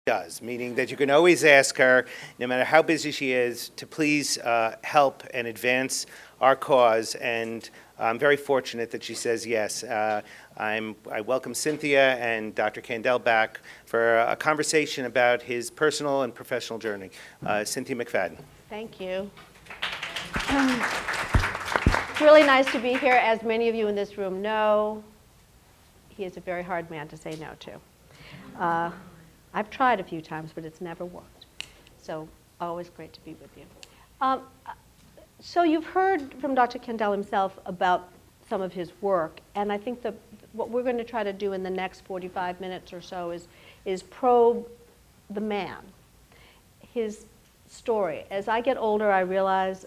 does, meaning that you can always ask her, no matter how busy she is, to please help and advance our cause. And I'm very fortunate that she says yes. I welcome Cynthia and Dr. Kandel back for a conversation about his personal and professional journey. Cynthia McFadden. Thank you. It's really nice to be here. As many of you in this room know, he is a very hard man to say no to. I've tried a few times, but it's never worked. So always great to be with you. So you've heard from Dr. Kandel himself about some of his work, and I think what we're going to try to do in the next 45 minutes or so is probe the man, his story. As I get older, I realize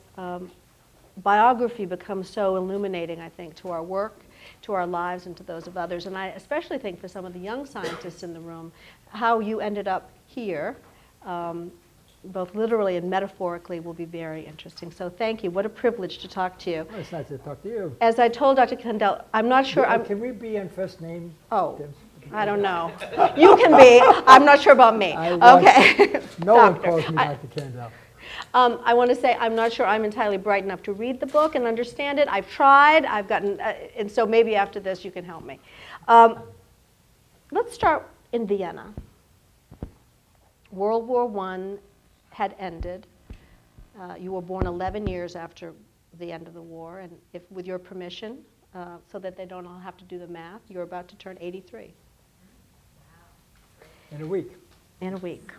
biography becomes so illuminating, I think, to our work, to our lives, and to those of others. And I especially think for some of the young scientists in the room, how you ended up here, both literally and metaphorically, will be very interesting. So thank you. What a privilege to talk to you. Oh, it's nice to talk to you. As I told Dr. Kandel, I'm not sure. Can we be on first name? Oh, I don't know. You can be. I'm not sure about me. Okay. No one calls me Dr. Kandel. I want to say I'm not sure I'm entirely bright enough to read the book and understand it. I've tried. I've gotten, and so maybe after this you can help me. Let's start in Vienna. World War I had ended. You were born 11 years after the end of the war, and if, with your permission, so that they don't all have to do the math, you're about to turn 83. In a week. In a week.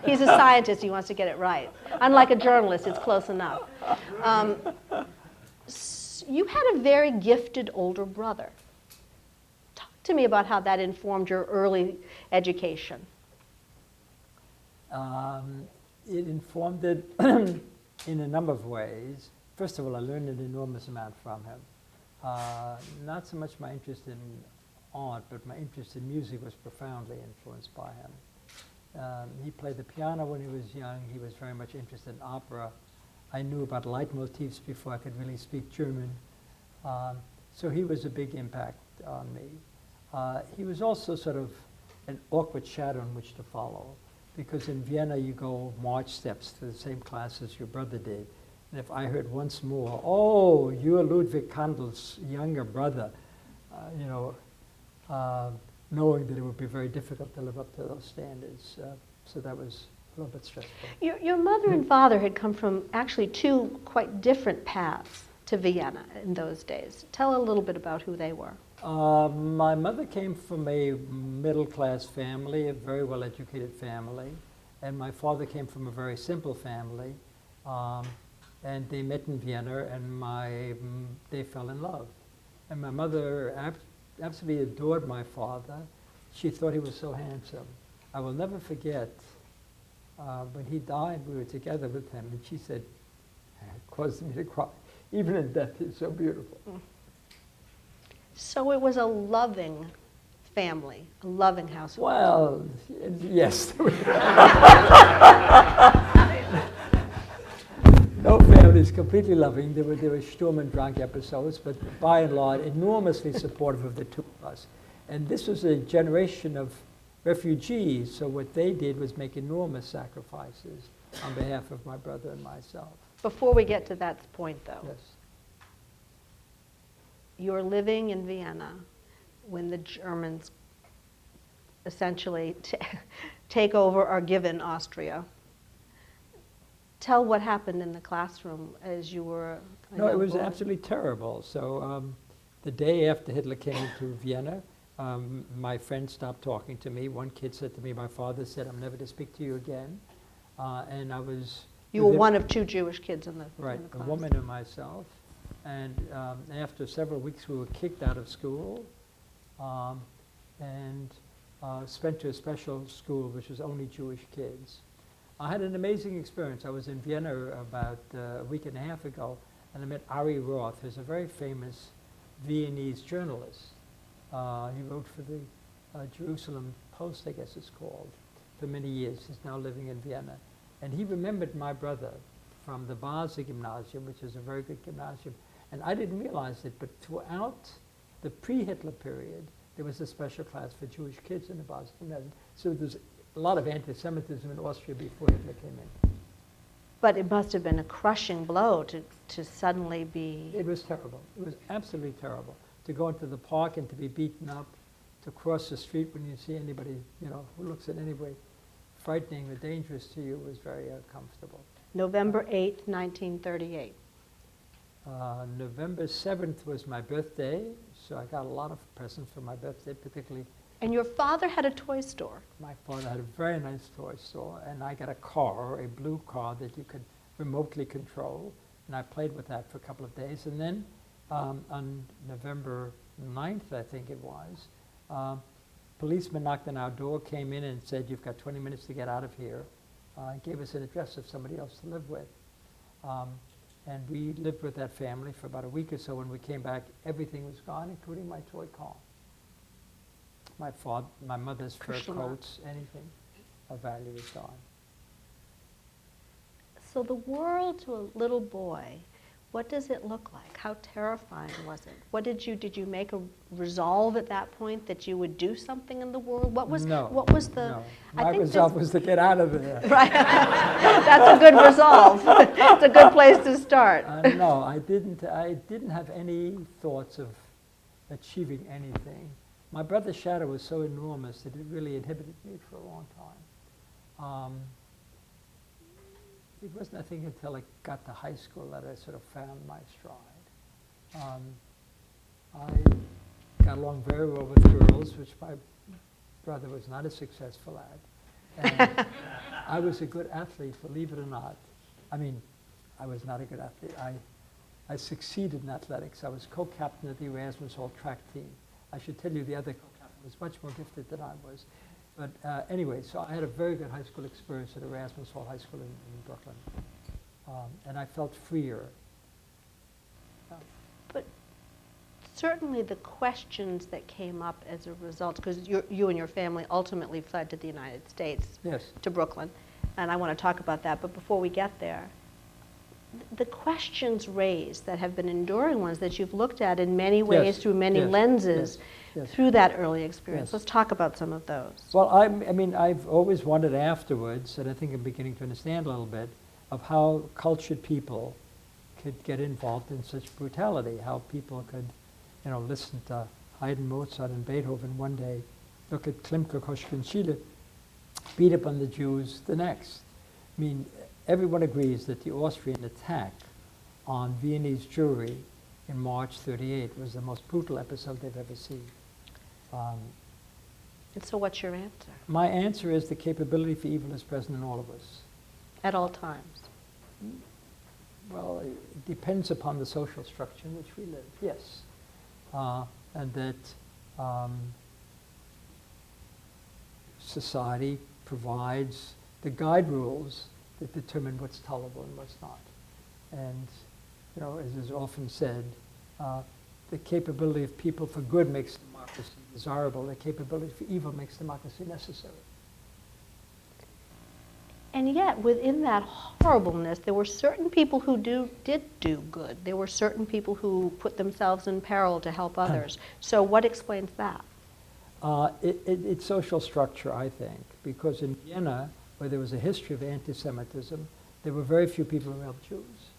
He's a scientist, he wants to get it right. Unlike a journalist, it's close enough. You had a very gifted older brother. Talk to me about how that informed your early education. It informed it in a number of ways. First of all, I learned an enormous amount from him. Not so much my interest in art, but my interest in music was profoundly influenced by him. He played the piano when he was young. He was very much interested in opera. I knew about leitmotifs before I could really speak German. So he was a big impact on me. He was also sort of an awkward shadow in which to follow, because in Vienna you go march steps to the same class as your brother did. And if I heard once more, oh, you're Ludwig Kandel's younger brother, knowing that it would be very difficult to live up to those standards. So that was a little bit stressful. Your mother and father had come from actually two quite different paths to Vienna in those days. Tell a little bit about who they were. My mother came from a middle-class family, a very well-educated family, and my father came from a very simple family. And they met in Vienna, and they fell in love. And my mother absolutely adored my father. She thought he was so handsome. I will never forget when he died, we were together with him, and she said, it caused me to cry. Even in death, he's so beautiful. So it was a loving family, a loving household. Well, yes. No family is completely loving. There were Sturm and Drang episodes, but by and large, enormously supportive of the two of us. And this was a generation of refugees, so what they did was make enormous sacrifices on behalf of my brother and myself. Before we get to that point, though, Yes. you're living in Vienna when the Germans essentially take over or give in Austria. Tell what happened in the classroom as you were a No, it young was boy. absolutely terrible. So the day after Hitler came to Vienna, my friends stopped talking to me. One kid said to me, my father said, I'm never to speak to you again. And I was... You were one of two Jewish kids in the Right, in the a class. woman and myself. And after several weeks, we were kicked out of school and sent to a special school, which was only Jewish kids. I had an amazing experience. I was in Vienna about a week and a half ago, and I met Ari Roth, who's a very famous Viennese journalist. He wrote for the Jerusalem Post, I guess it's called, for many years. He's now living in Vienna. And he remembered my brother from the Basel Gymnasium, which is a very good gymnasium. And I didn't realize it, but throughout the pre-Hitler period, there was a special class for Jewish kids in the Boston. So there's a lot of anti-Semitism in Austria before Hitler came in. But it must have been a crushing blow to suddenly be... It was terrible. It was absolutely terrible. To go into the park and to be beaten up, to cross the street when you see anybody, who looks in any way frightening or dangerous to you was very uncomfortable. November 8th, 1938. November 7th was my birthday, so I got a lot of presents for my birthday, particularly. And your father had a toy store. My father had a very nice toy store, and I got a car, a blue car that you could remotely control, and I played with that for a couple of days. And then on November 9th, I think it was, policeman knocked on our door, came in and said, "You've got 20 minutes to get out of here." Gave us an address of somebody else to live with. And we lived with that family for about a week or so. When we came back, everything was gone, including my toy car. My mother's fur coats, anything of value was gone. So the world to a little boy, what does it look like? How terrifying was it? Did you make a resolve at that point that you would do something in the world? What was the? No. My resolve was to get out of there. Right. That's a good resolve. It's a good place to start. No, I didn't have any thoughts of achieving anything. My brother's shadow was so enormous that it really inhibited me for a long time. It wasn't, I think, until I got to high school that I sort of found my stride. I got along very well with girls, which my brother was not as successful at. And I was a good athlete, believe it or not. I mean, I was not a good athlete. I succeeded in athletics. I was co-captain of the Erasmus Hall track team. I should tell you the other co-captain was much more gifted than I was. But anyway, so I had a very good high school experience at Erasmus Hall High School in Brooklyn. And I felt freer. But certainly the questions that came up as a result, because you and your family ultimately fled to the United States, Yes. to Brooklyn, and I want to talk about that, but before we get there, the questions raised that have been enduring ones that you've looked at in many ways, Yes, through many yes, lenses, yes. through that early experience. Yes. Let's talk about some of those. Well, I mean, I've always wondered afterwards, and I think I'm beginning to understand a little bit, of how cultured people could get involved in such brutality, how people could, listen to Haydn, Mozart, and Beethoven one day, look at Klimt, Kokoschka, and Schiele, beat up on the Jews the next. I mean, everyone agrees that the Austrian attack on Viennese Jewry in March '38 was the most brutal episode they've ever seen. And so what's your answer? My answer is the capability for evil is present in all of us. At all times. Well, it depends upon the social structure in which we live, yes. And that society provides the guide rules that determine what's tolerable and what's not. And, as is often said, the capability of people for good makes democracy desirable. The capability for evil makes democracy necessary. And yet, within that horribleness, there were certain people who did do good. There were certain people who put themselves in peril to help others. So what explains that? It's social structure, I think, because in Vienna, where there was a history of anti-Semitism, there were very few people who helped Jews.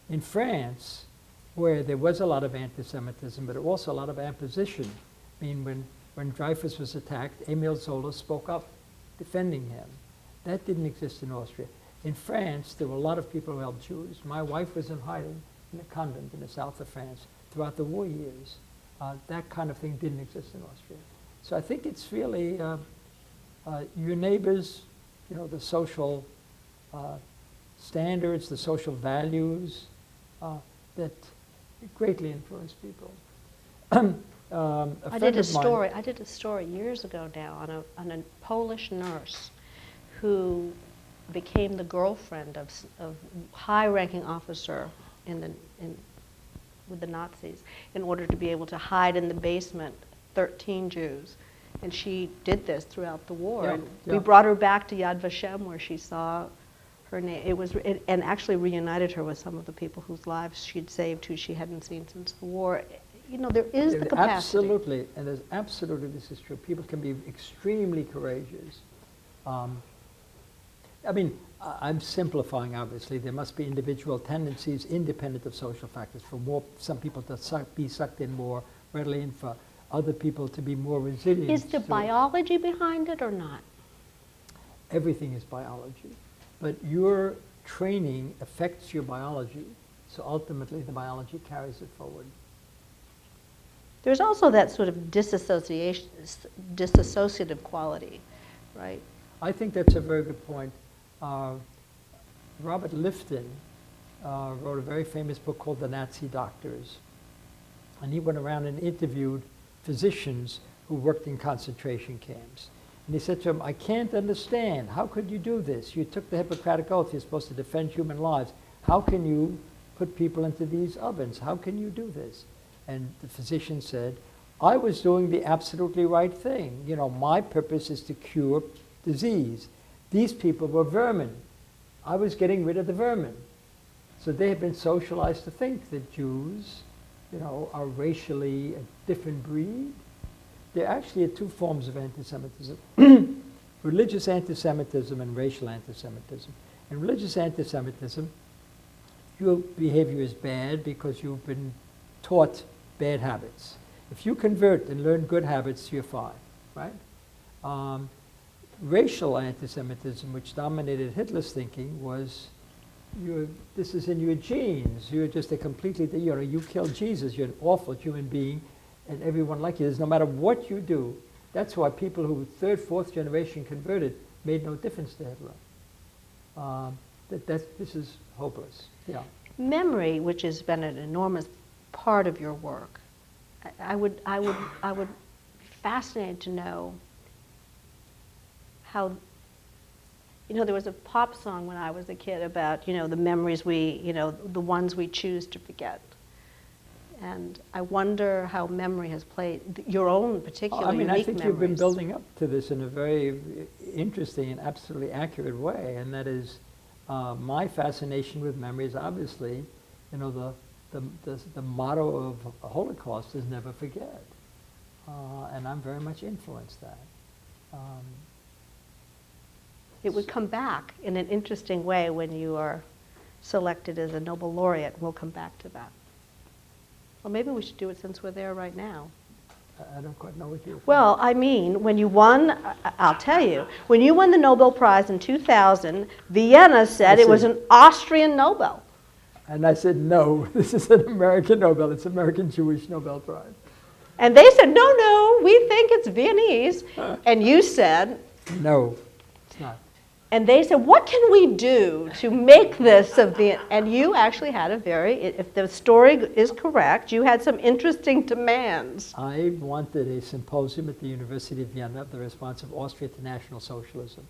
In France, where there was a lot of anti-Semitism, but also a lot of opposition, I mean, when Dreyfus was attacked, Émile Zola spoke up, defending him. That didn't exist in Austria. In France, there were a lot of people who helped Jews. My wife was in hiding in a convent in the south of France throughout the war years. That kind of thing didn't exist in Austria. So I think it's really your neighbors, the social standards, the social values that greatly influence people. I did a story years ago now on a Polish nurse who became the girlfriend of high-ranking officer with the Nazis in order to be able to hide in the basement 13 Jews. And she did this throughout the war. And we brought her back to Yad Vashem where she saw her name. And actually reunited her with some of the people whose lives she'd saved who she hadn't seen since the war. there is the capacity. Absolutely, and there's absolutely, this is true. People can be extremely courageous. I mean, I'm simplifying, obviously. There must be individual tendencies independent of social factors. For some people to be sucked in more readily, and for other people to be more resilient. Is there biology behind it or not? Everything is biology. But your training affects your biology, so ultimately the biology carries it forward. There's also that sort of dissociative quality, right? I think that's a very good point. Robert Lifton wrote a very famous book called The Nazi Doctors. And he went around and interviewed physicians who worked in concentration camps. And he said to them, I can't understand. How could you do this? You took the Hippocratic Oath. You're supposed to defend human lives. How can you put people into these ovens? How can you do this? And the physician said, I was doing the absolutely right thing. My purpose is to cure disease. These people were vermin. I was getting rid of the vermin. So they have been socialized to think that Jews, are racially a different breed. There actually are two forms of anti-Semitism. Religious anti-Semitism and racial anti-Semitism. In religious anti-Semitism, your behavior is bad because you've been taught bad habits. If you convert and learn good habits, you're fine, right? Racial anti-Semitism, which dominated Hitler's thinking, was this is in your genes. You're just a completely, you killed Jesus. You're an awful human being, and everyone like you. No matter what you do, that's why people who third, fourth generation converted made no difference to Hitler. This is hopeless. Yeah. Memory, which has been an enormous part of your work, I would be fascinated to know how, there was a pop song when I was a kid about, the memories the ones we choose to forget. And I wonder how memory has played, your own particular unique I think memories. You've been building up to this in a very interesting and absolutely accurate way, and that is my fascination with memory is obviously, the motto of the Holocaust is never forget. And I'm very much influenced that. It would come back in an interesting way when you are selected as a Nobel laureate. We'll come back to that. Well, maybe we should do it since we're there right now. I don't quite know what you're... Well, I mean, when you won, I'll tell you, when you won the Nobel Prize in 2000, Vienna said it was an Austrian Nobel. And I said, no, this is an American Nobel. It's American Jewish Nobel Prize. And they said, no, we think it's Viennese. And you said... No, it's not. And they said, what can we do to make this of the... And you actually had if the story is correct, you had some interesting demands. I wanted a symposium at the University of Vienna of the response of Austria to National Socialism.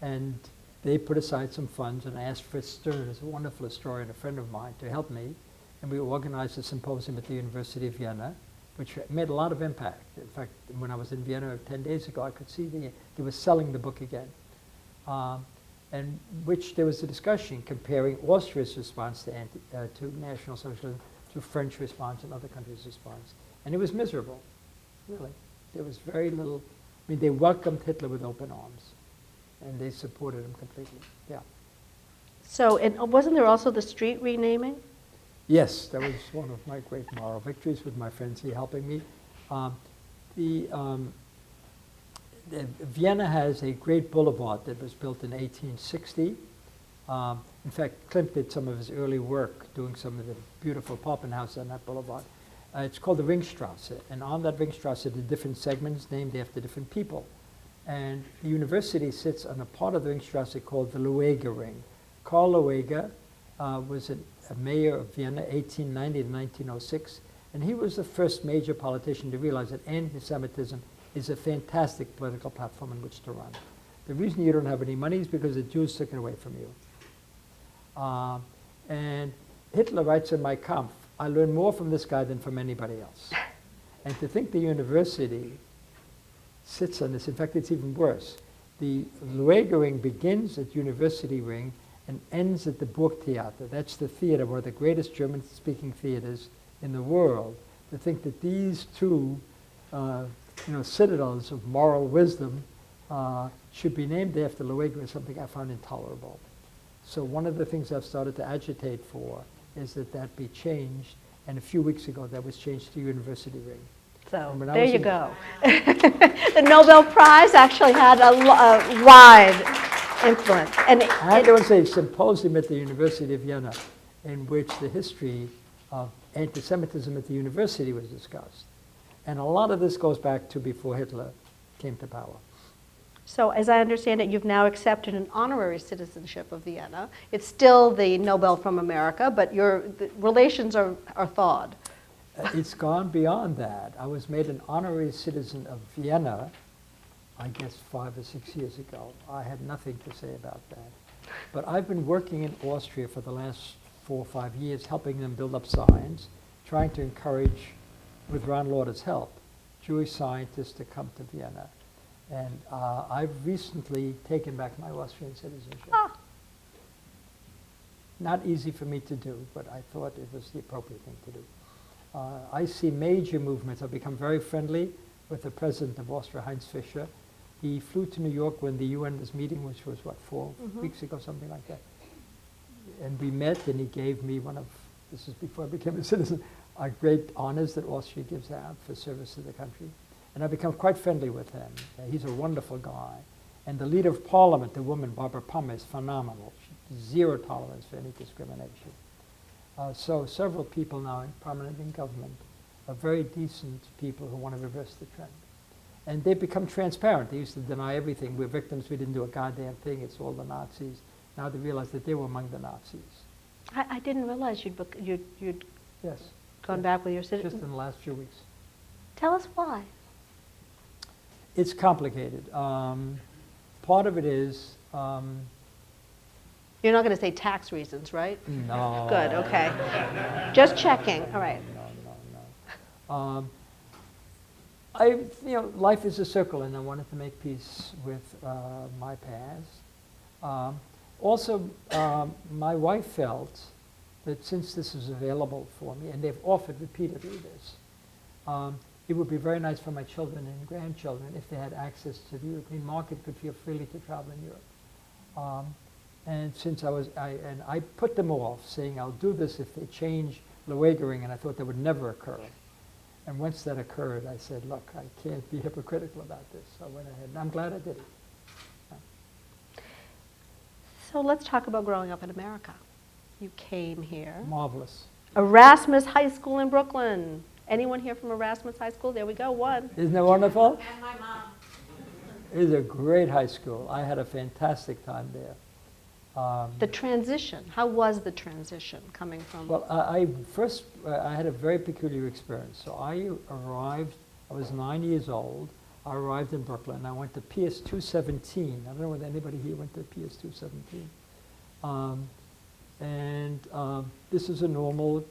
And they put aside some funds, and I asked Fritz Stern, who's a wonderful historian, a friend of mine, to help me. And we organized a symposium at the University of Vienna, which made a lot of impact. In fact, when I was in Vienna 10 days ago, I could see they were selling the book again. And which there was a discussion comparing Austria's response to National Socialism to French response and other countries' response. And it was miserable, really. There was very little, they welcomed Hitler with open arms. And they supported him completely, yeah. So, and wasn't there also the street renaming? Yes, that was one of my great moral victories with my friends here helping me. Vienna has a great boulevard that was built in 1860. In fact, Klimt did some of his early work doing some of the beautiful Poppenhausen on that boulevard. It's called the Ringstrasse, and on that Ringstrasse, the different segments named after different people. And the university sits on a part of the Ringstrasse called the Lueger Ring. Karl Lueger was a mayor of Vienna, 1890 to 1906, and he was the first major politician to realize that anti-Semitism is a fantastic political platform in which to run. The reason you don't have any money is because the Jews took it away from you. And Hitler writes in Mein Kampf, I learned more from this guy than from anybody else. And to think the university sits on this, in fact, it's even worse. The Lueger Ring begins at University Ring and ends at the Burgtheater. That's the theater, one of the greatest German-speaking theaters in the world, to think that these two citadels of moral wisdom should be named after Lueger is something I found intolerable. So one of the things I've started to agitate for is that that be changed, and a few weeks ago that was changed to University Ring. So there you go. The Nobel Prize actually had a wide influence. And I had to say a symposium at the University of Vienna in which the history of anti-Semitism at the university was discussed. And a lot of this goes back to before Hitler came to power. So as I understand it, you've now accepted an honorary citizenship of Vienna. It's still the Nobel from America, but the relations are thawed. It's gone beyond that. I was made an honorary citizen of Vienna, I guess 5 or 6 years ago. I had nothing to say about that. But I've been working in Austria for the last 4 or 5 years, helping them build up science, trying to encourage, with Ron Lauder's help, Jewish scientists to come to Vienna. And I've recently taken back my Austrian citizenship. Ah. Not easy for me to do, but I thought it was the appropriate thing to do. I see major movements. I've become very friendly with the president of Austria, Heinz Fischer. He flew to New York when the UN was meeting, which was, what, 4 weeks ago, something like that. And we met, and he gave me one of, this is before I became a citizen, great honors that Austria gives out for service to the country. And I've become quite friendly with him. He's a wonderful guy. And the leader of parliament, the woman, Barbara Palmer, is phenomenal. Zero tolerance for any discrimination. So several people now prominent in government are very decent people who want to reverse the trend. And they've become transparent. They used to deny everything. We're victims. We didn't do a goddamn thing. It's all the Nazis. Now they realize that they were among the Nazis. I didn't realize you'd Yes. gone back with your citizen. Just in the last few weeks. Tell us why. It's complicated. Part of it is... You're not going to say tax reasons, right? no. Good, okay. Just checking, all right. No. Life is a circle, and I wanted to make peace with my past. Also, my wife felt that since this is available for me, and they've offered repeatedly this, it would be very nice for my children and grandchildren if they had access to the European market, could feel freely to travel in Europe. And since I put them off, saying I'll do this if they change Luegering, and I thought that would never occur. And once that occurred, I said, look, I can't be hypocritical about this. So I went ahead, and I'm glad I did it. Yeah. So let's talk about growing up in America. You came here. Marvelous. Erasmus High School in Brooklyn. Anyone here from Erasmus High School? There we go, one. Isn't that wonderful? And my mom. It is a great high school. I had a fantastic time there. The transition, how was the transition coming from? Well, I had a very peculiar experience. So I was 9 years old. I arrived in Brooklyn. I went to PS 217. I don't know whether anybody here went to PS 217. This is a normal,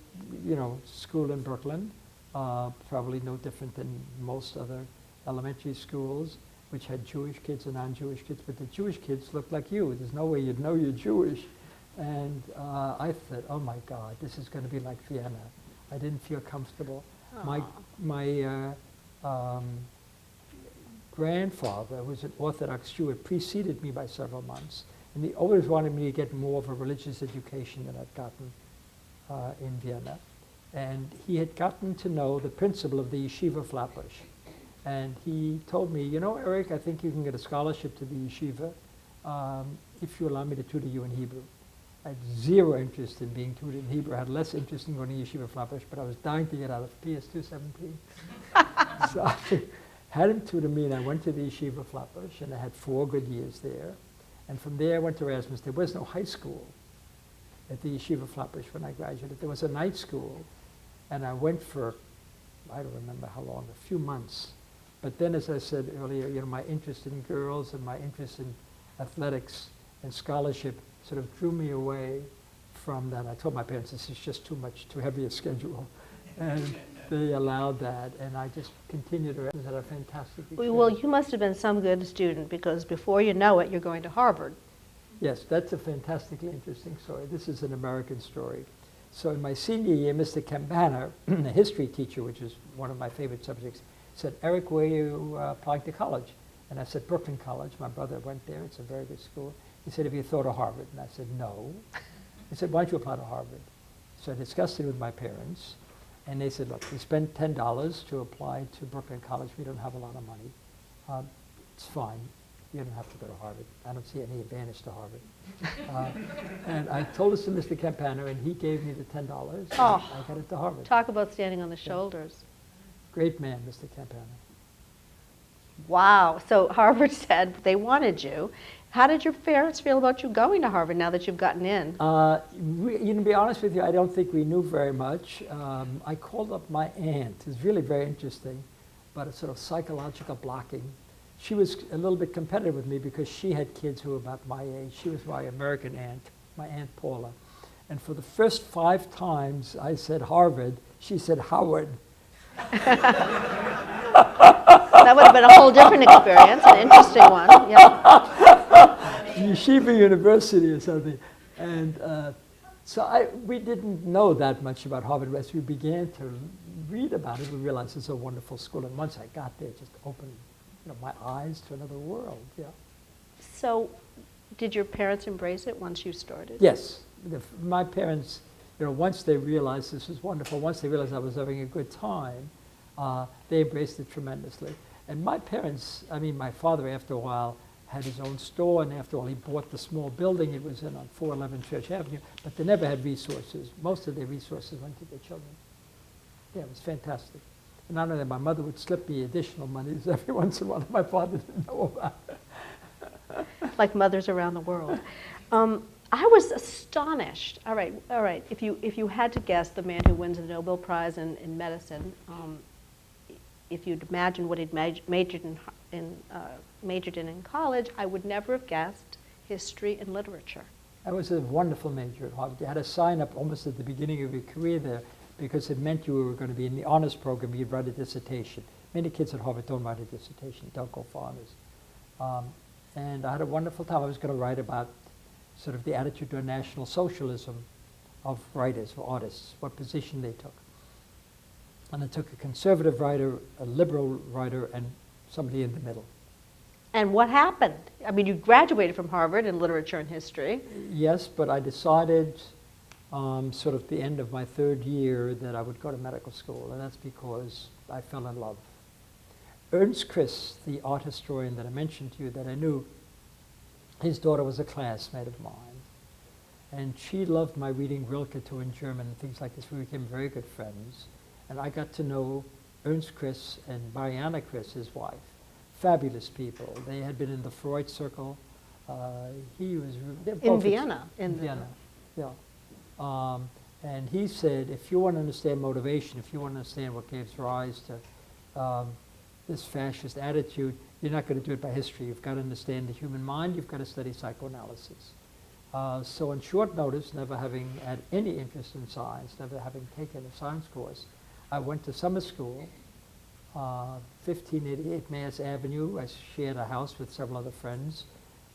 school in Brooklyn, probably no different than most other elementary schools, which had Jewish kids and non-Jewish kids, but the Jewish kids looked like you. There's no way you'd know you're Jewish. And I thought, oh my God, this is going to be like Vienna. I didn't feel comfortable. Aww. My grandfather was an Orthodox Jew. It preceded me by several months. And he always wanted me to get more of a religious education than I'd gotten in Vienna. And he had gotten to know the principal of the yeshiva Flatbush. And he told me, Eric, I think you can get a scholarship to the yeshiva if you allow me to tutor you in Hebrew. I had zero interest in being tutored in Hebrew. I had less interest in going to yeshiva Flatbush, but I was dying to get out of PS 217. So I had him tutor me, and I went to the yeshiva Flatbush, and I had 4 good years there. And from there, I went to Erasmus. There was no high school at the yeshiva Flatbush when I graduated. There was a night school, and I went for, I don't remember how long, a few months. But then, as I said earlier, my interest in girls and my interest in athletics and scholarship sort of drew me away from that. I told my parents, this is just too heavy a schedule. And they allowed that, and I just continued to have a fantastic experience. Well, you must have been some good student, because before you know it, you're going to Harvard. Yes, that's a fantastically interesting story. This is an American story. So in my senior year, Mr. Campana, a history teacher, which is one of my favorite subjects, said, Eric, where are you applying to college? And I said, Brooklyn College. My brother went there. It's a very good school. He said, have you thought of Harvard? And I said, no. He said, why don't you apply to Harvard? So I discussed it with my parents. And they said, look, we spent $10 to apply to Brooklyn College. We don't have a lot of money. It's fine. You don't have to go to Harvard. I don't see any advantage to Harvard. And I told this to Mr. Campana, and he gave me the $10. And I got it to Harvard. Talk about standing on the shoulders. Great man, Mr. Campana. Wow. So Harvard said they wanted you. How did your parents feel about you going to Harvard now that you've gotten in? To be honest with you, I don't think we knew very much. I called up my aunt. It's really very interesting, but it's sort of psychological blocking. She was a little bit competitive with me because she had kids who were about my age. She was my American aunt, my Aunt Paula. And for the first 5 times I said Harvard, she said Howard. That would have been a whole different experience, an interesting one. Yeah. Yeshiva University or something. And so we didn't know that much about Harvard. As we began to read about it, we realized it's a wonderful school. And once I got there, it just opened my eyes to another world. Yeah. So did your parents embrace it once you started? Yes. My parents, once they realized this was wonderful, once they realized I was having a good time, they embraced it tremendously. And my parents, my father, after a while, had his own store, and after all, he bought the small building it was in on 411 Church Avenue, but they never had resources. Most of their resources went to their children. Yeah, it was fantastic. And not only that, my mother would slip me additional monies every once in a while my father didn't know about. Like mothers around the world. I was astonished. All right. If you had to guess the man who wins the Nobel Prize in medicine, if you'd imagine what he'd majored in college, I would never have guessed history and literature. That was a wonderful major at Harvard. You had to sign up almost at the beginning of your career there because it meant you were going to be in the honors program. You'd write a dissertation. Many kids at Harvard don't write a dissertation, don't go for honors. And I had a wonderful time. I was going to write about sort of the attitude to National Socialism of writers, of artists, what position they took. And I took a conservative writer, a liberal writer, and somebody in the middle. And what happened? You graduated from Harvard in literature and history. Yes, but I decided sort of the end of my 3rd year that I would go to medical school, and that's because I fell in love. Ernst Chris, the art historian that I mentioned to you that I knew, his daughter was a classmate of mine. And she loved my reading Rilke to in German and things like this. We became very good friends. And I got to know Ernst Chris and Mariana Chris, his wife. Fabulous people. They had been in the Freud circle. He was in Vienna. In Vienna, yeah. And he said, if you want to understand motivation, if you want to understand what gives rise to this fascist attitude, you're not going to do it by history. You've got to understand the human mind. You've got to study psychoanalysis. So on short notice, never having had any interest in science, never having taken a science course, I went to summer school, 1588 Mass Avenue. I shared a house with several other friends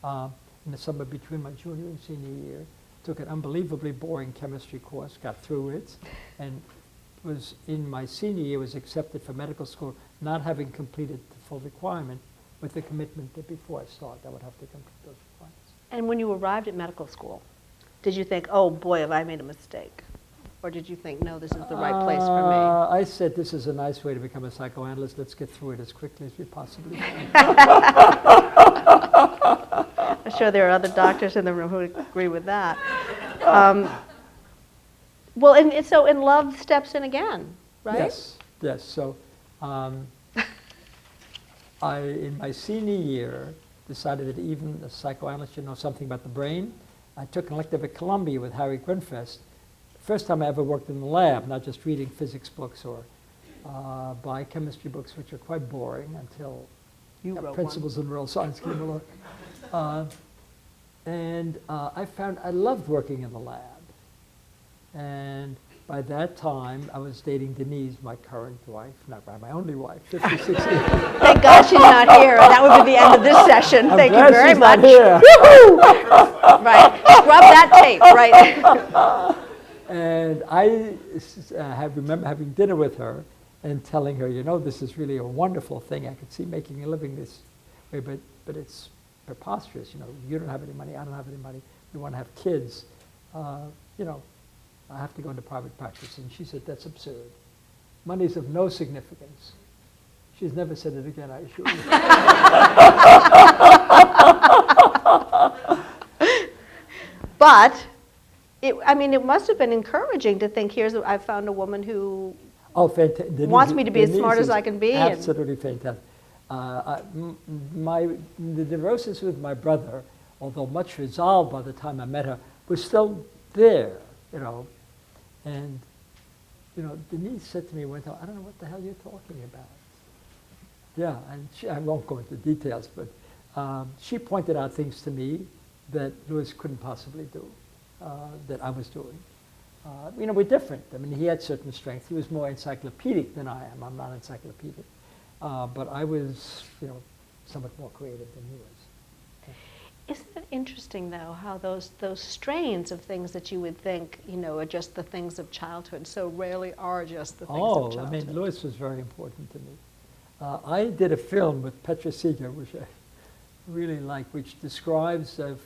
in the summer between my junior and senior year. Took an unbelievably boring chemistry course, got through it, and was in my senior year was accepted for medical school, not having completed the full requirement, with the commitment that before I start, I would have to complete those requirements. And when you arrived at medical school, did you think, oh boy, have I made a mistake? Or did you think, no, this is the right place for me? I said, this is a nice way to become a psychoanalyst. Let's get through it as quickly as we possibly can. I'm sure there are other doctors in the room who would agree with that. Well, and so in love steps in again, right? Yes. So I, in my senior year, decided that even a psychoanalyst should know something about the brain. I took an elective at Columbia with Harry Grinfest. First time I ever worked in the lab, not just reading physics books or biochemistry books, which are quite boring until principles in real science came along. I found I loved working in the lab. And by that time, I was dating Denise, my current wife, not my only wife, 56 years. Thank God she's not here. That would be the end of this session. Thank you very much. Not here. Right. Scrub that tape, right? And I remember having dinner with her and telling her, you know, this is really a wonderful thing. I could see making a living this way, but it's preposterous. You know, you don't have any money, I don't have any money. We want to have kids. You know, I have to go into private practice. And she said, that's absurd. Money is of no significance. She's never said it again, I assure you. But, I mean, it must have been encouraging to think, I found a woman who wants me to be as smart as I can be. Absolutely fantastic. The neurosis with my brother, although much resolved by the time I met her, was still there, you know. And, you know, Denise said to me one time, I don't know what the hell you're talking about. Yeah, and I won't go into details, but she pointed out things to me that Louis couldn't possibly do, that I was doing. You know, we're different. I mean, he had certain strengths. He was more encyclopedic than I am. I'm not encyclopedic. But I was, you know, somewhat more creative than he was. Isn't it interesting, though, how those strains of things that you would think, you know, are just the things of childhood so rarely are just the things of childhood? I mean, Louis was very important to me. I did a film with Petra Seeger, which I really like, which describes the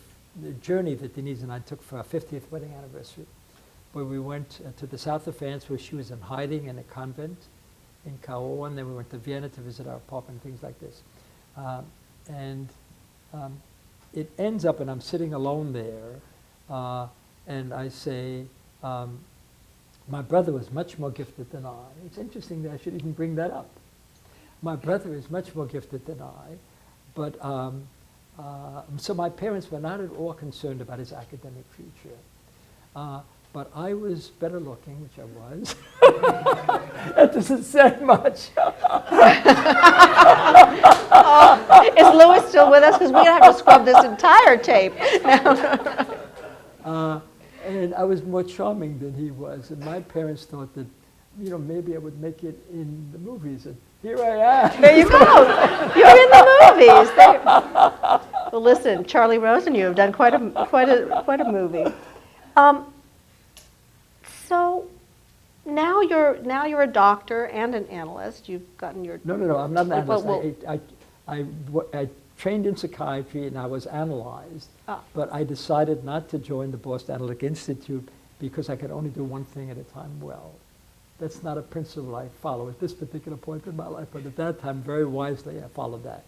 journey that Denise and I took for our 50th wedding anniversary, where we went to the south of France, where she was in hiding in a convent in Cahors, and then we went to Vienna to visit our apartment, things like this. It ends up, and I'm sitting alone there, and I say, my brother was much more gifted than I. It's interesting that I should even bring that up. My brother is much more gifted than I, but so my parents were not at all concerned about his academic future. But I was better looking, which I was. That doesn't say much. Is Louis still with us? Because we're going to have to scrub this entire tape. And I was more charming than he was. And my parents thought that, you know, maybe I would make it in the movies. And here I am. There you go. You're in the movies. Well, listen, Charlie Rose and you have done quite a movie. So now you're a doctor and an analyst. You've gotten your... No, I'm not an analyst. I trained in psychiatry and I was analyzed, but I decided not to join the Boston Analytic Institute because I could only do one thing at a time well. That's not a principle I follow at this particular point in my life, but at that time, very wisely, I followed that.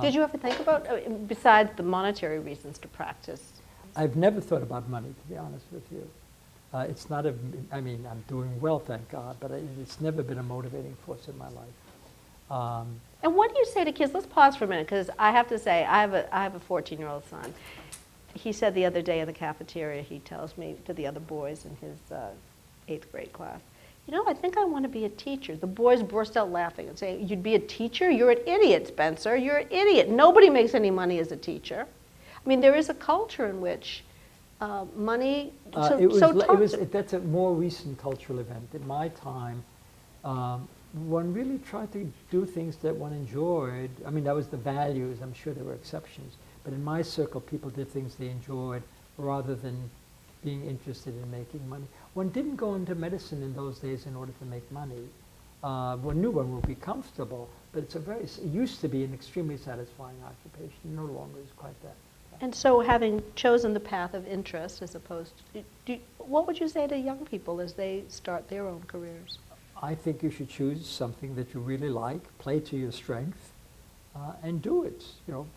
Did you ever think about, besides the monetary reasons to practice? I've never thought about money, to be honest with you. It's not I mean, I'm doing well, thank God, but it's never been a motivating force in my life. And what do you say to kids? Let's pause for a minute, because I have to say, I have a 14-year-old son. He said the other day in the cafeteria, he tells me to the other boys in his 8th grade class, you know, I think I want to be a teacher. The boys burst out laughing and saying, you'd be a teacher? You're an idiot, Spencer. You're an idiot. Nobody makes any money as a teacher. I mean, there is a culture in which money, that's a more recent cultural event. In my time, one really tried to do things that one enjoyed. I mean, that was the values. I'm sure there were exceptions. But in my circle, people did things they enjoyed rather than being interested in making money. One didn't go into medicine in those days in order to make money. One knew one would be comfortable, but it used to be an extremely satisfying occupation. No longer is quite that. And so having chosen the path of interest as opposed to, what would you say to young people as they start their own careers? I think you should choose something that you really like, play to your strength, and do it. You know,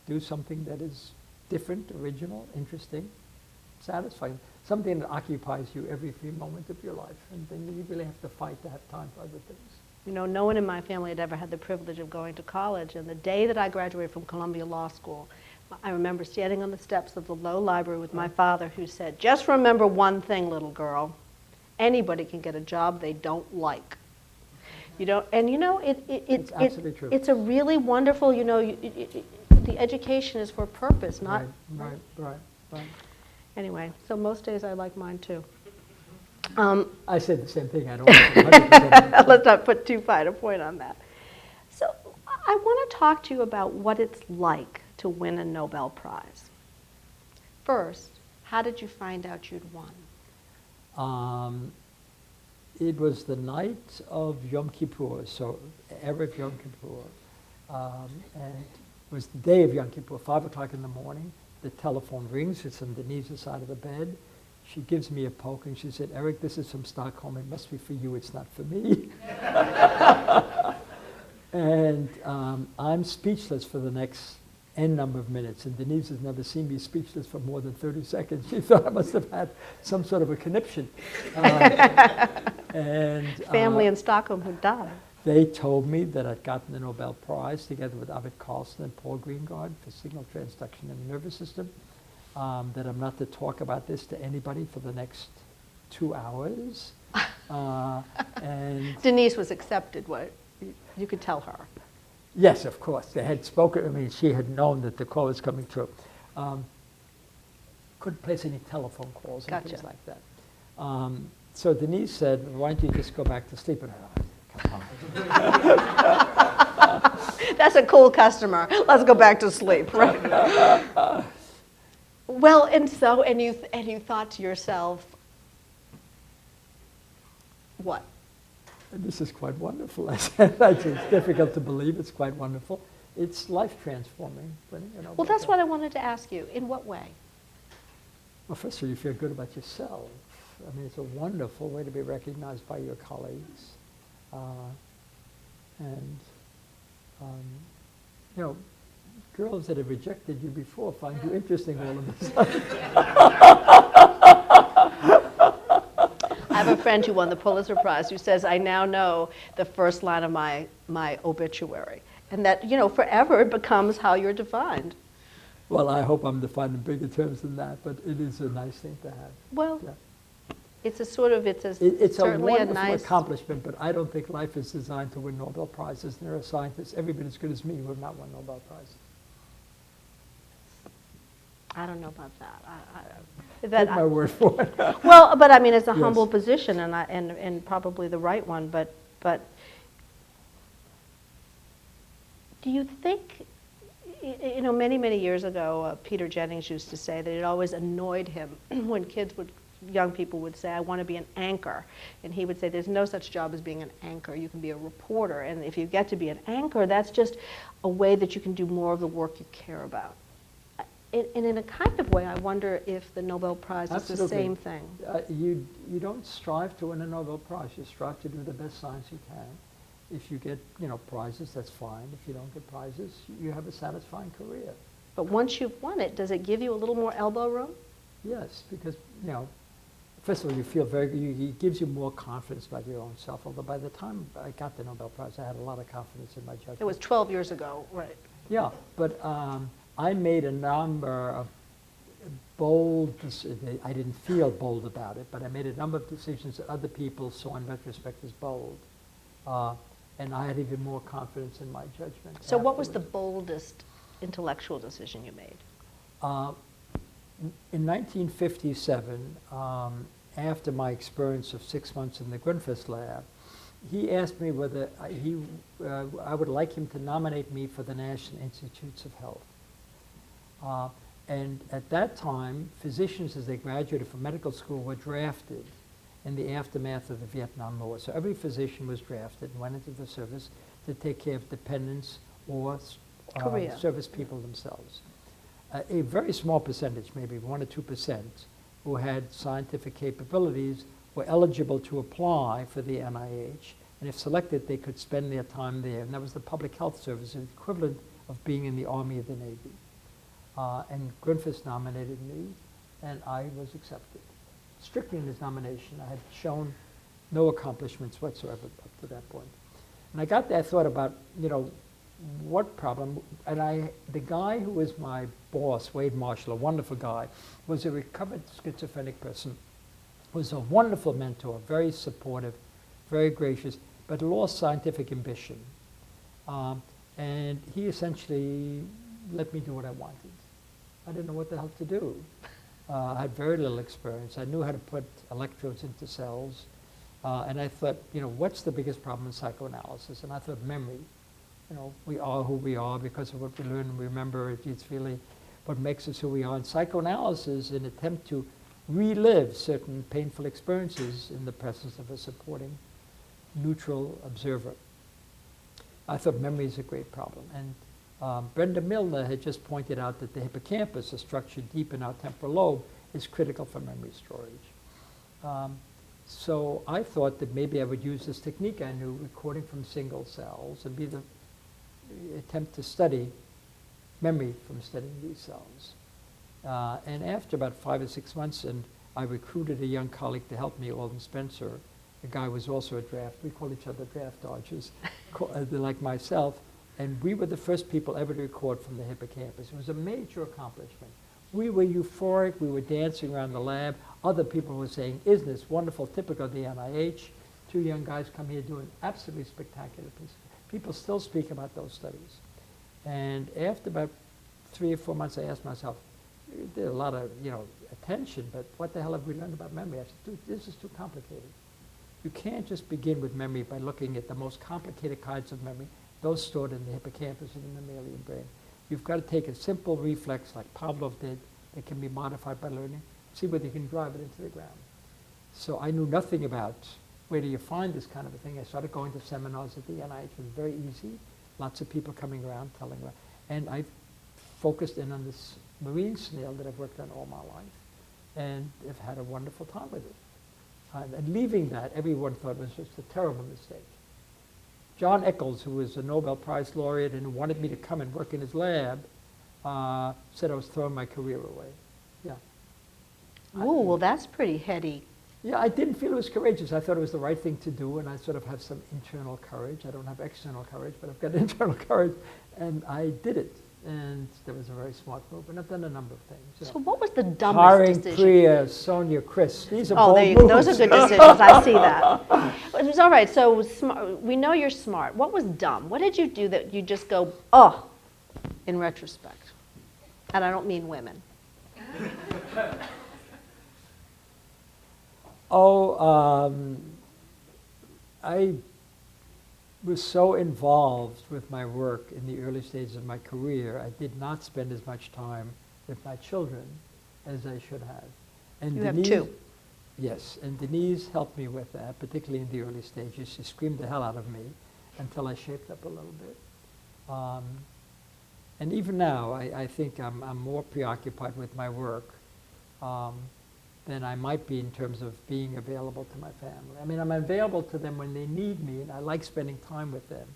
do something that is different, original, interesting, satisfying, something that occupies you every free moment of your life, and then you really have to fight to have time for other things. You know, no one in my family had ever had the privilege of going to college, and the day that I graduated from Columbia Law School, I remember standing on the steps of the Low Library with my father, who said, just remember one thing, little girl, anybody can get a job they don't like. You know, and you know, it's absolutely true. It's a really wonderful, you know, the education is for a purpose, not... Right. Anyway, so most days I like mine too. I said the same thing. I don't want to Let's not put too fine a point on that. So I want to talk to you about what it's like to win a Nobel Prize. First, how did you find out you'd won? It was the night of Yom Kippur, so Erev Yom Kippur, and it was the day of Yom Kippur, 5 o'clock in the morning. The telephone rings, it's on Denise's side of the bed. She gives me a poke and she said, Eric, this is from Stockholm, it must be for you, it's not for me. And I'm speechless for the next N number of minutes, and Denise has never seen me speechless for more than 30 seconds. She thought I must have had some sort of a conniption. Family in Stockholm who died. They told me that I'd gotten the Nobel Prize together with Arvid Carlson and Paul Greengard for signal transduction in the nervous system, that I'm not to talk about this to anybody for the next 2 hours. And Denise was accepted, what? You could tell her. yes, of course, they had spoken. I mean, she had known that the call was coming through. Couldn't place any telephone calls and Gotcha. things like that. So Denise said, why don't you just go back to sleep? And I thought, come on. That's a cool customer. Let's go back to sleep, right? Well, and you thought to yourself, what? And this is quite wonderful. I said, it's difficult to believe. It's quite wonderful. It's life transforming. Well, that's what I wanted to ask you. In what way? Well, first of all, you feel good about yourself. I mean, it's a wonderful way to be recognized by your colleagues. Girls that have rejected you before find you interesting all of a sudden. I have a friend who won the Pulitzer Prize who says, I now know the first line of my obituary. And that, forever it becomes how you're defined. Well, I hope I'm defined in bigger terms than that, but it is a nice thing to have. Well, Yeah. it's a It's certainly a wonderful nice accomplishment, but I don't think life is designed to win Nobel Prizes. And there are scientists every bit as good as me who have not won Nobel Prizes. I don't know about that. Take my word for it. Well, but I mean, it's a Yes. humble position, and probably the right one. But do you think, many years ago, Peter Jennings used to say that it always annoyed him when young people would say, I want to be an anchor. And he would say, there's no such job as being an anchor. You can be a reporter. And if you get to be an anchor, that's just a way that you can do more of the work you care about. And in a kind of way, I wonder if the Nobel Prize is the same thing. You don't strive to win a Nobel Prize. You strive to do the best science you can. If you get prizes, that's fine. If you don't get prizes, you have a satisfying career. But once you've won it, does it give you a little more elbow room? Yes, because first of all, you feel it gives you more confidence about your own self. Although by the time I got the Nobel Prize, I had a lot of confidence in my judgment. It was 12 years ago, right? Yeah, but I made a number of bold, I didn't feel bold about it, but I made a number of decisions that other people saw in retrospect as bold. And I had even more confidence in my judgment. So what was the boldest intellectual decision you made? In 1957, after my experience of 6 months in the Grunfus lab, he asked me whether I would like him to nominate me for the National Institutes of Health. And at that time, physicians, as they graduated from medical school, were drafted in the aftermath of the Vietnam War. So every physician was drafted and went into the service to take care of dependents or service people themselves. A very small percentage, maybe 1 or 2%, who had scientific capabilities were eligible to apply for the NIH, and if selected, they could spend their time there. And that was the public health service, the equivalent of being in the Army or the Navy. And Grunfus nominated me, and I was accepted. Strictly in his nomination, I had shown no accomplishments whatsoever up to that point. And I got there, I thought about, what problem, and the guy who was my boss, Wade Marshall, a wonderful guy, was a recovered schizophrenic person, was a wonderful mentor, very supportive, very gracious, but lost scientific ambition. And he essentially let me do what I wanted. I didn't know what the hell to do. I had very little experience. I knew how to put electrodes into cells. And I thought, what's the biggest problem in psychoanalysis? And I thought memory. We are who we are because of what we learn and remember. It's really what makes us who we are. And psychoanalysis, an attempt to relive certain painful experiences in the presence of a supporting neutral observer. I thought memory is a great problem. And Brenda Milner had just pointed out that the hippocampus, a structure deep in our temporal lobe, is critical for memory storage. So I thought that maybe I would use this technique I knew, recording from single cells, and attempt to study memory from studying these cells. And after about 5 or 6 months, and I recruited a young colleague to help me, Alden Spencer. The guy was also a draft. We call each other draft dodgers, like myself. And we were the first people ever to record from the hippocampus. It was a major accomplishment. We were euphoric. We were dancing around the lab. Other people were saying, isn't this wonderful, typical of the NIH? 2 young guys come here doing absolutely spectacular pieces. People still speak about those studies. And after about 3 or 4 months, I asked myself, there's a lot of attention, but what the hell have we learned about memory? I said, dude, this is too complicated. You can't just begin with memory by looking at the most complicated kinds of memory, those stored in the hippocampus and the mammalian brain. You've got to take a simple reflex like Pavlov did that can be modified by learning, see whether you can drive it into the ground. So I knew nothing about where do you find this kind of a thing. I started going to seminars at the NIH. It was very easy. Lots of people coming around, telling around. And I focused in on this marine snail that I've worked on all my life and have had a wonderful time with it. And leaving that, everyone thought it was just a terrible mistake. John Eccles, who was a Nobel Prize laureate and who wanted me to come and work in his lab, said I was throwing my career away. Yeah. Ooh, well, that's pretty heady. Yeah, I didn't feel it was courageous. I thought it was the right thing to do, and I sort of have some internal courage. I don't have external courage, but I've got internal courage, and I did it. And there was a very smart move, and I've done a number of things. So what was the dumbest Hiring decision? Priya, Sonia, Chris. These are Oh, bold there you go. moves. Those are good decisions. I see that. It was all right. So we know you're smart. What was dumb? What did you do that you just go, oh, in retrospect? And I don't mean women. I was so involved with my work in the early stages of my career, I did not spend as much time with my children as I should have. And You have 2. Yes, and Denise helped me with that, particularly in the early stages. She screamed the hell out of me until I shaped up a little bit. And even now, I think I'm more preoccupied with my work than I might be in terms of being available to my family. I mean, I'm available to them when they need me, and I like spending time with them.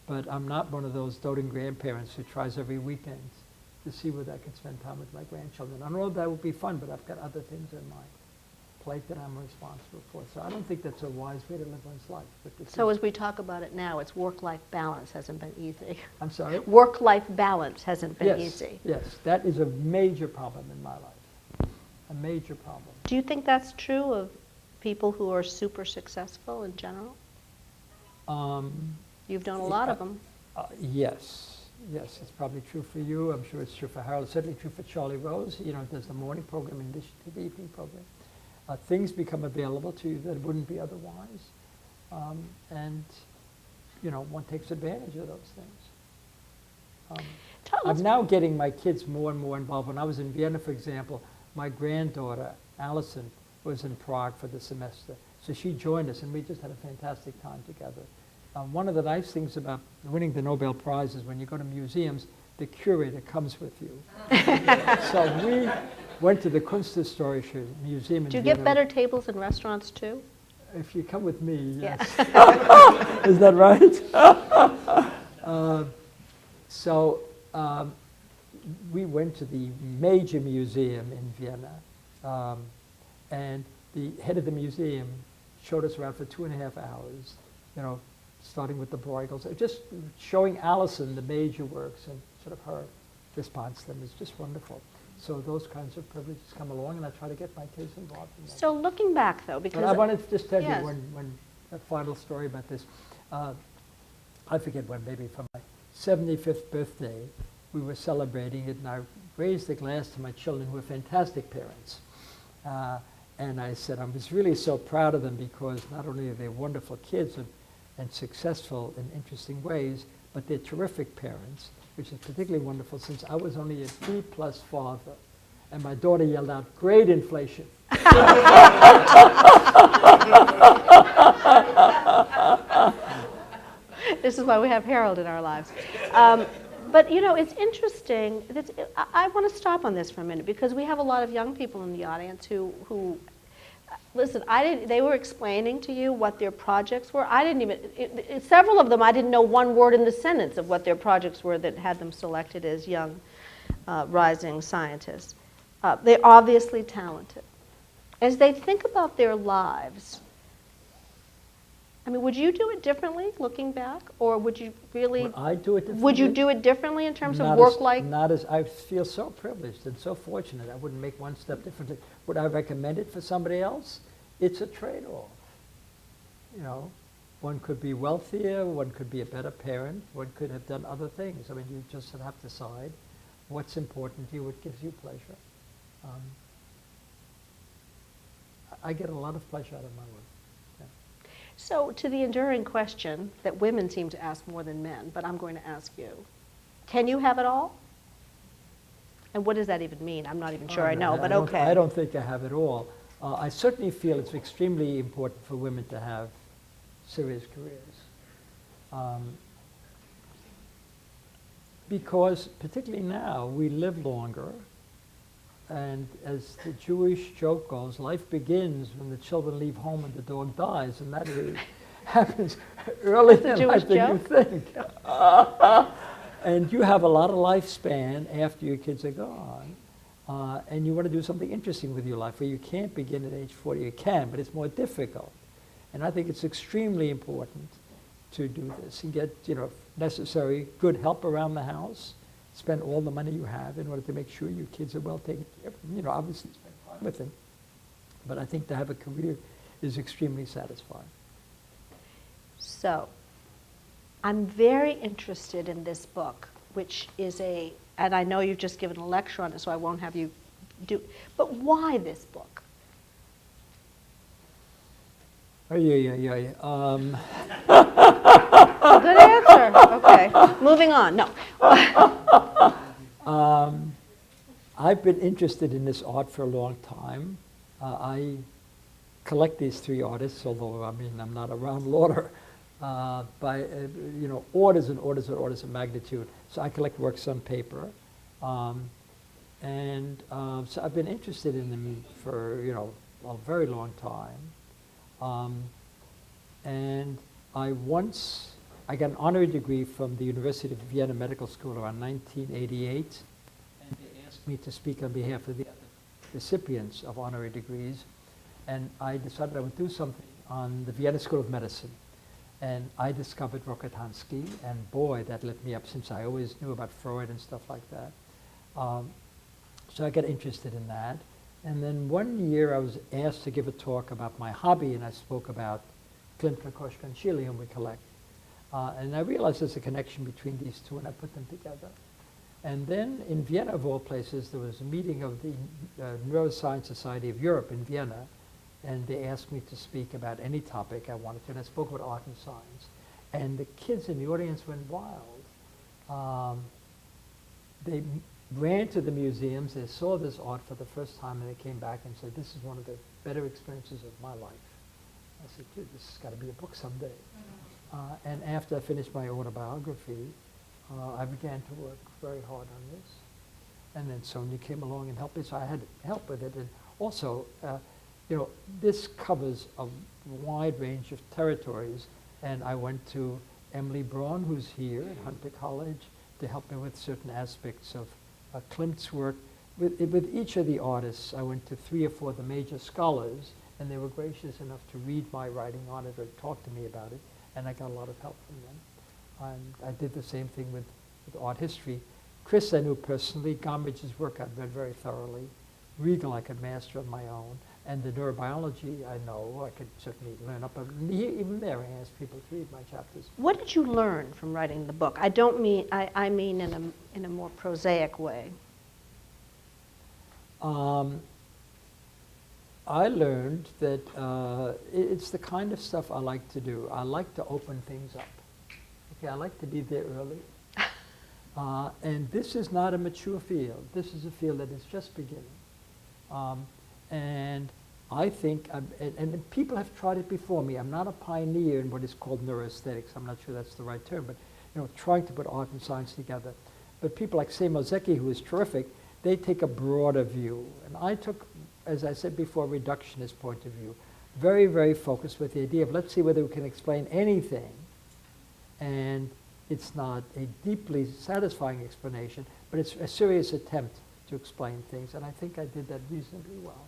But I'm not one of those doting grandparents who tries every weekend to see whether I can spend time with my grandchildren. I know that would be fun, but I've got other things in my plate that I'm responsible for. So I don't think that's a wise way to live one's life. But So as we talk about it now, it's work-life balance hasn't been easy. I'm sorry? Work-life balance hasn't been easy. Yes, that is a major problem in my life. A major problem. Do you think that's true of people who are super successful in general? You've done a lot of them. Yes, it's probably true for you. I'm sure it's true for Harold. It's certainly true for Charlie Rose. Does the morning program in addition to the evening program. Things become available to you that wouldn't be otherwise. And one takes advantage of those things. I'm now getting my kids more and more involved. When I was in Vienna, for example, my granddaughter, Allison, was in Prague for the semester. So she joined us, and we just had a fantastic time together. One of the nice things about winning the Nobel Prize is when you go to museums, the curator comes with you. So we went to the Kunsthistorische Museum in Do you Vienna. get better tables in restaurants too? If you come with me, yes. Yeah. Is that right? We went to the major museum in Vienna, and the head of the museum showed us around for 2.5 hours, starting with the Bruegels, just showing Allison the major works and sort of her response to them is just wonderful. So those kinds of privileges come along, and I try to get my kids involved in that. So looking back, though, because But I wanted to just tell Yes. you when a final story about this. I forget when, maybe for my 75th birthday, we were celebrating it, and I raised the glass to my children, who were fantastic parents. And I said, I was really so proud of them because not only are they wonderful kids and successful in interesting ways, but they're terrific parents, which is particularly wonderful since I was only a B+ father. And my daughter yelled out, "Great inflation." This is why we have Harold in our lives. But you know, it's interesting. I want to stop on this for a minute because we have a lot of young people in the audience who listen. They were explaining to you what their projects were. I didn't even. Several of them, I didn't know one word in the sentence of what their projects were that had them selected as young, rising scientists. They're obviously talented. As they think about their lives, I mean, would you do it differently looking back, or would you really? Would I do it differently? Would you do it differently in terms of Not work-life? Not as I feel so privileged and so fortunate. I wouldn't make one step differently. Would I recommend it for somebody else? It's a trade-off. You know, one could be wealthier, one could be a better parent, one could have done other things. I mean, you just have to decide what's important to you, what gives you pleasure. I get a lot of pleasure out of my work. So to the enduring question that women seem to ask more than men, but I'm going to ask you, can you have it all? And what does that even mean? I'm not even sure I know, but okay. I don't think I have it all. I certainly feel it's extremely important for women to have serious careers. Because particularly now, we live longer. And as the Jewish joke goes, life begins when the children leave home and the dog dies, and that really happens earlier than I think you think. And you have a lot of lifespan after your kids are gone, and you want to do something interesting with your life, where you can't begin at age 40. You can, but it's more difficult. And I think it's extremely important to do this and get, you know, necessary good help around the house. Spend all the money you have in order to make sure your kids are well taken care of. You know, obviously spend time with them. But I think to have a career is extremely satisfying. So, I'm very interested in this book, which is and I know you've just given a lecture on it, so I won't have you do, but why this book? Yeah. Good answer. Okay. Moving on. No. I've been interested in this art for a long time. I collect these three artists, although I mean I'm not around Lauder, by you know, orders and orders and orders of magnitude. So I collect works on paper, so I've been interested in them for, you know, a very long time. And I got an honorary degree from the University of Vienna Medical School around 1988, and they asked me to speak on behalf of the other recipients of honorary degrees, and I decided I would do something on the Vienna School of Medicine. And I discovered Rokitansky, and boy, that lit me up, since I always knew about Freud and stuff like that. So I got interested in that. And then one year I was asked to give a talk about my hobby, and I spoke about Klimt, Kokoschka, and Schiele, whom we collect. And I realized there's a connection between these two, and I put them together. And then in Vienna, of all places, there was a meeting of the Neuroscience Society of Europe in Vienna, and they asked me to speak about any topic I wanted to, and I spoke about art and science. And the kids in the audience went wild. They ran to the museums, they saw this art for the first time, and they came back and said, "This is one of the better experiences of my life." I said, "Dude, this has got to be a book someday." And after I finished my autobiography, I began to work very hard on this. And then Sonia came along and helped me, so I had help with it. And also, you know, this covers a wide range of territories. And I went to Emily Braun, who's here at Hunter College, to help me with certain aspects of Klimt's work. With each of the artists, I went to 3 or 4 of the major scholars, and they were gracious enough to read my writing on it or talk to me about it, and I got a lot of help from them. And I did the same thing with art history. Chris I knew personally. Gombrich's work I'd read very thoroughly. Riegel I could master on my own. And the neurobiology I know I could certainly learn up. But even there I asked people to read my chapters. What did you learn from writing the book? I don't mean, I mean in a more prosaic way. I learned that it's the kind of stuff I like to do. I like to open things up. Okay, I like to be there early. And this is not a mature field. This is a field that is just beginning. And I think, and people have tried it before me. I'm not a pioneer in what is called neuroaesthetics. I'm not sure that's the right term, but trying to put art and science together. But people like Seymour Zecchi, who is terrific, they take a broader view. And I took, as I said before, a reductionist point of view. Very, very focused with the idea of let's see whether we can explain anything. And it's not a deeply satisfying explanation, but it's a serious attempt to explain things. And I think I did that reasonably well.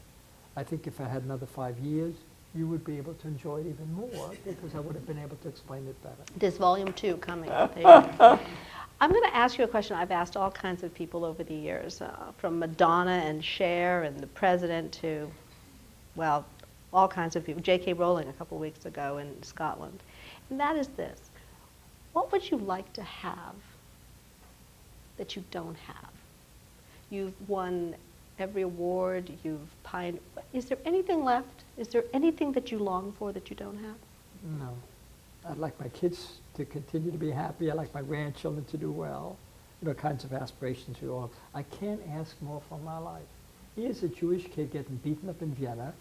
I think if I had another 5 years, you would be able to enjoy it even more because I would have been able to explain it better. There's volume 2 coming. There you go. I'm going to ask you a question I've asked all kinds of people over the years, from Madonna and Cher and the president to, well, all kinds of people. J.K. Rowling a couple weeks ago in Scotland. And that is this. What would you like to have that you don't have? You've won every award, you've pioneered. Is there anything left? Is there anything that you long for that you don't have? No. I'd like my kids to continue to be happy. I'd like my grandchildren to do well. Kinds of aspirations we all have. I can't ask more for my life. Here's a Jewish kid getting beaten up in Vienna,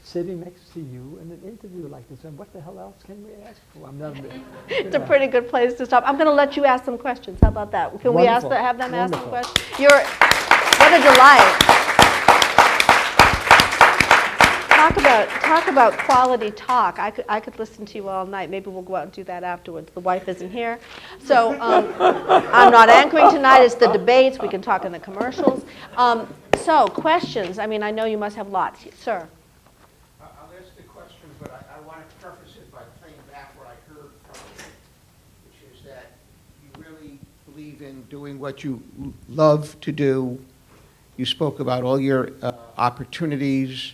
sitting next to you in an interview like this. And what the hell else can we ask for? It's a pretty good place to stop. I'm going to let you ask some questions. How about that? Can we have them ask some questions? What a delight. Talk about quality talk. I could listen to you all night. Maybe we'll go out and do that afterwards. The wife isn't here. So I'm not anchoring tonight. It's the debates. We can talk in the commercials. So questions. I mean, I know you must have lots. Sir. I'll ask the question, but I want to preface it by playing back what I heard from you, which is that you really believe in doing what you love to do. You spoke about all your opportunities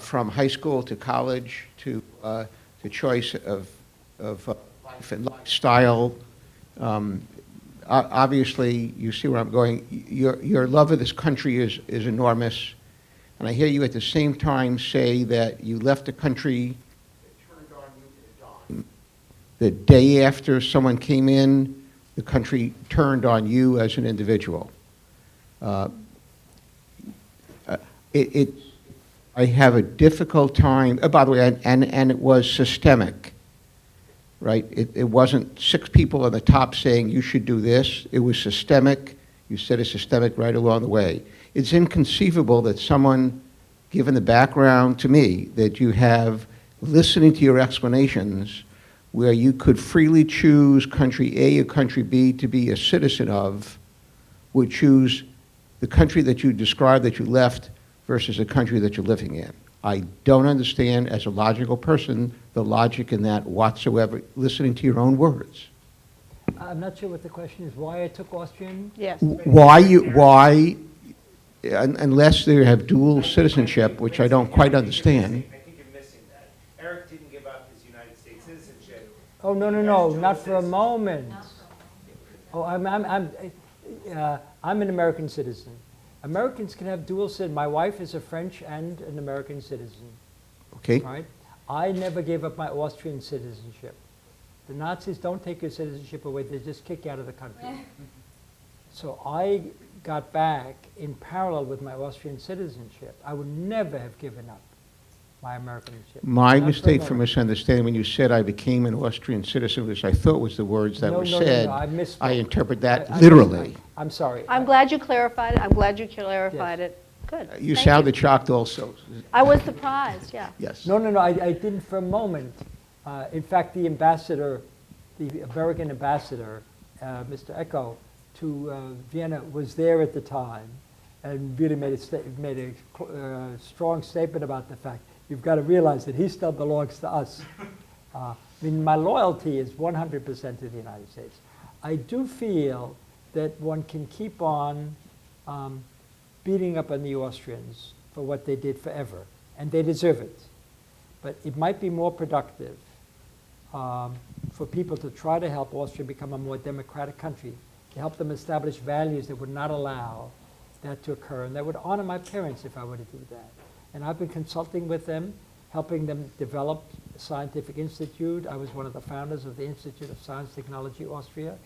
from high school to college to the choice of life and lifestyle. Obviously, you see where I'm going. Your love of this country is enormous. And I hear you at the same time say that you left the country that turned on you at a dime. The day after someone came in, the country turned on you as an individual. I have a difficult time, by the way, and it was systemic, right? It wasn't 6 people on the top saying you should do this. It was systemic. You said it's systemic right along the way. It's inconceivable that someone, given the background to me, that you have listening to your explanations where you could freely choose country A or country B to be a citizen of, would choose the country that you described that you left versus a country that you're living in. I don't understand, as a logical person, the logic in that whatsoever, listening to your own words. I'm not sure what the question is. Why I took Austrian? Yes. Why, unless they have dual citizenship, which I don't quite understand. I think you're missing that. Eric didn't give up his United States citizenship. Oh, no, not for a moment. Oh, I'm an American citizen. Americans can have dual citizenship. My wife is a French and an American citizen. Okay. Right? I never gave up my Austrian citizenship. The Nazis don't take your citizenship away, they just kick you out of the country. So I got back in parallel with my Austrian citizenship. I would never have given up my Americanship. My mistake for misunderstanding, when you said I became an Austrian citizen, which I thought was the words that were said, I misspoke. I interpret that literally. I'm sorry. I'm glad you clarified it. Good. You Thank sounded shocked also. I was surprised, yeah. Yes. No, I didn't for a moment. In fact, the American ambassador, Mr. Echo, to Vienna was there at the time and really made a strong statement about the fact, you've got to realize that he still belongs to us. I mean, my loyalty is 100% to the United States. I do feel that one can keep on beating up on the Austrians for what they did forever, and they deserve it. But it might be more productive for people to try to help Austria become a more democratic country, to help them establish values that would not allow that to occur, and that would honor my parents if I were to do that. And I've been consulting with them, helping them develop a scientific institute. I was one of the founders of the Institute of Science Technology Austria.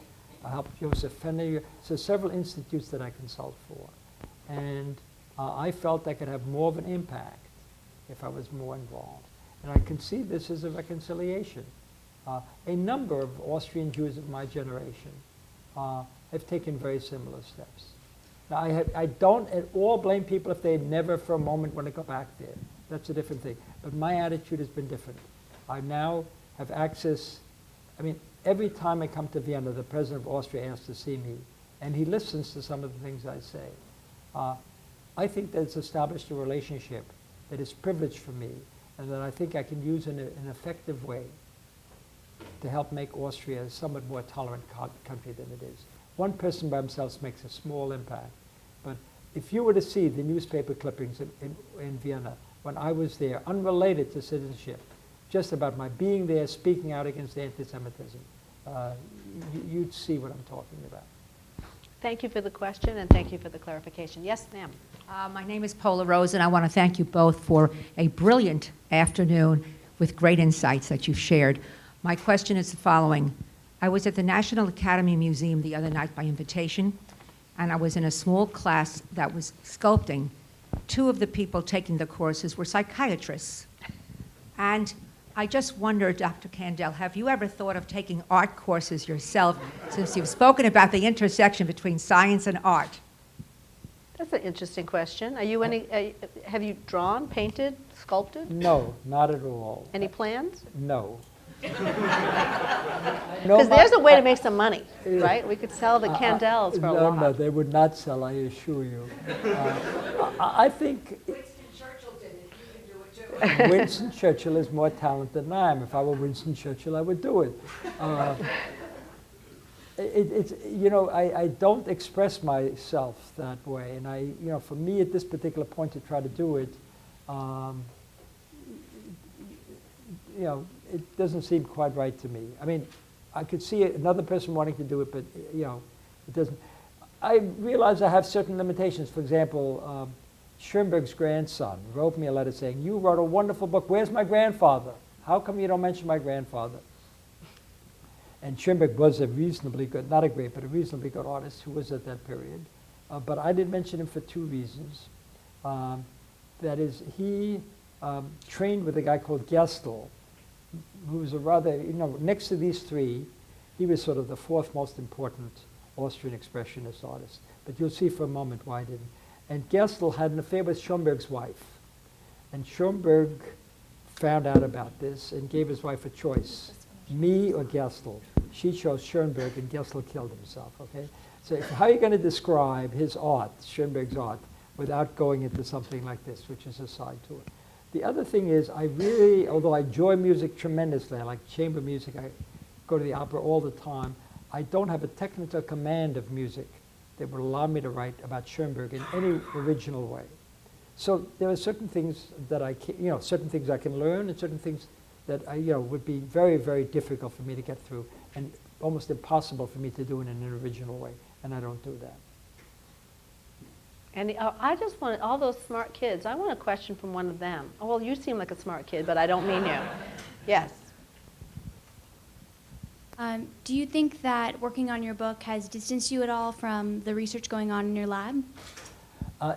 I helped Joseph Fenner. So several institutes that I consult for. And I felt I could have more of an impact if I was more involved. And I can see this as a reconciliation. A number of Austrian Jews of my generation have taken very similar steps. Now, I don't at all blame people if they never for a moment want to go back there. That's a different thing. But my attitude has been different. I now have access. I mean, every time I come to Vienna, the president of Austria asks to see me, and he listens to some of the things I say. I think that it's established a relationship that is privileged for me, and that I think I can use in an effective way to help make Austria a somewhat more tolerant country than it is. One person by himself makes a small impact, but if you were to see the newspaper clippings in Vienna when I was there, unrelated to citizenship, just about my being there, speaking out against anti-Semitism, you'd see what I'm talking about. Thank you for the question, and thank you for the clarification. Yes, ma'am. My name is Paula Rose, and I want to thank you both for a brilliant afternoon with great insights that you've shared. My question is the following. I was at the National Academy Museum the other night by invitation, and I was in a small class that was sculpting. Two of the people taking the courses were psychiatrists. And I just wonder, Dr. Kandel, have you ever thought of taking art courses yourself, since you've spoken about the intersection between science and art? That's an interesting question. Are you have you drawn, painted, sculpted? No, not at all. Any plans? No. Because there's a way to make some money, right? We could sell the Kandels for a lot. No, they would not sell, I assure you. I think Winston Churchill did it. You can do it too. Winston Churchill is more talented than I am. If I were Winston Churchill, I would do it. I don't express myself that way, and for me at this particular point to try to do it, it doesn't seem quite right to me. I mean, I could see another person wanting to do it, but it doesn't. I realize I have certain limitations. For example, Schoenberg's grandson wrote me a letter saying, "You wrote a wonderful book. Where's my grandfather? How come you don't mention my grandfather?" And Schoenberg was a reasonably good, not a great, but a reasonably good artist who was at that period. But I did mention him for two reasons. That is, he trained with a guy called Gestel, who was a rather, next to these three, he was sort of the fourth most important Austrian expressionist artist. But you'll see for a moment why I didn't. And Gestel had an affair with Schoenberg's wife. And Schoenberg found out about this and gave his wife a choice, me or Gestel. She chose Schoenberg, and Gestel killed himself, okay? So how are you going to describe his art, Schoenberg's art, without going into something like this, which is a side to it? The other thing is, I really, although I enjoy music tremendously, I like chamber music, I go to the opera all the time, I don't have a technical command of music that would allow me to write about Schoenberg in any original way. So there are certain things that I can, certain things I can learn, and certain things that would be very, very difficult for me to get through, and almost impossible for me to do in an original way, and I don't do that. And I just want all those smart kids. I want a question from one of them. Oh, well, you seem like a smart kid, but I don't mean you. Yes. Do you think that working on your book has distanced you at all from the research going on in your lab?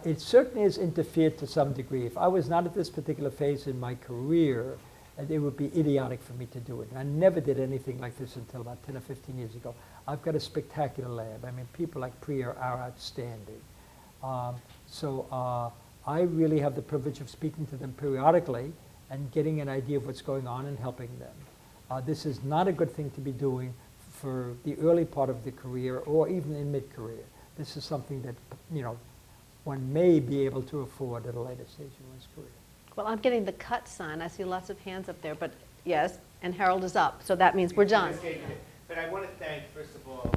It certainly has interfered to some degree. If I was not at this particular phase in my career, it would be idiotic for me to do it. I never did anything like this until about 10 or 15 years ago. I've got a spectacular lab. I mean, people like Priya are outstanding. I really have the privilege of speaking to them periodically and getting an idea of what's going on and helping them. This is not a good thing to be doing for the early part of the career or even in mid-career. This is something that, one may be able to afford at a later stage in one's career. Well, I'm getting the cut sign. I see lots of hands up there, but yes, and Harold is up, so that means we're done. But I want to thank, first of all,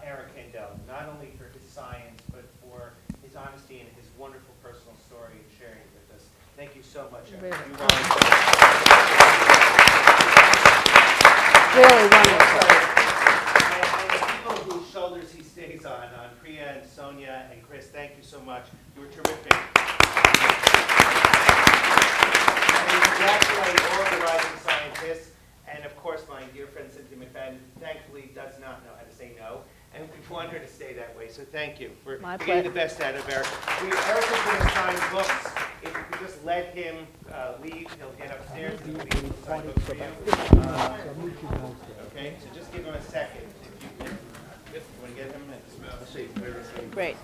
Eric Kandel, not only for his science, but for his honesty and his wonderful personal story and sharing it with us. Thank you so much, Eric. Really. You Really wonderful. And the people whose shoulders he stays on Priya and Sonia and Chris, thank you so much. You were terrific. And we congratulate all the rising scientists, and of course my dear friend Cynthia McFadden thankfully does not know how to say no, And we want her to stay that way, so thank you for My getting the pleasure. best out of Eric. Eric is going to sign books. If you could just let him leave, he'll get upstairs and leave the sign books for you. Okay, so just give him a second. If you can, you want to get him? Let's see, where is he? Great.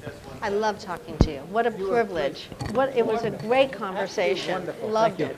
Just one I love talking to you. What a privilege. It was a great conversation. Loved it.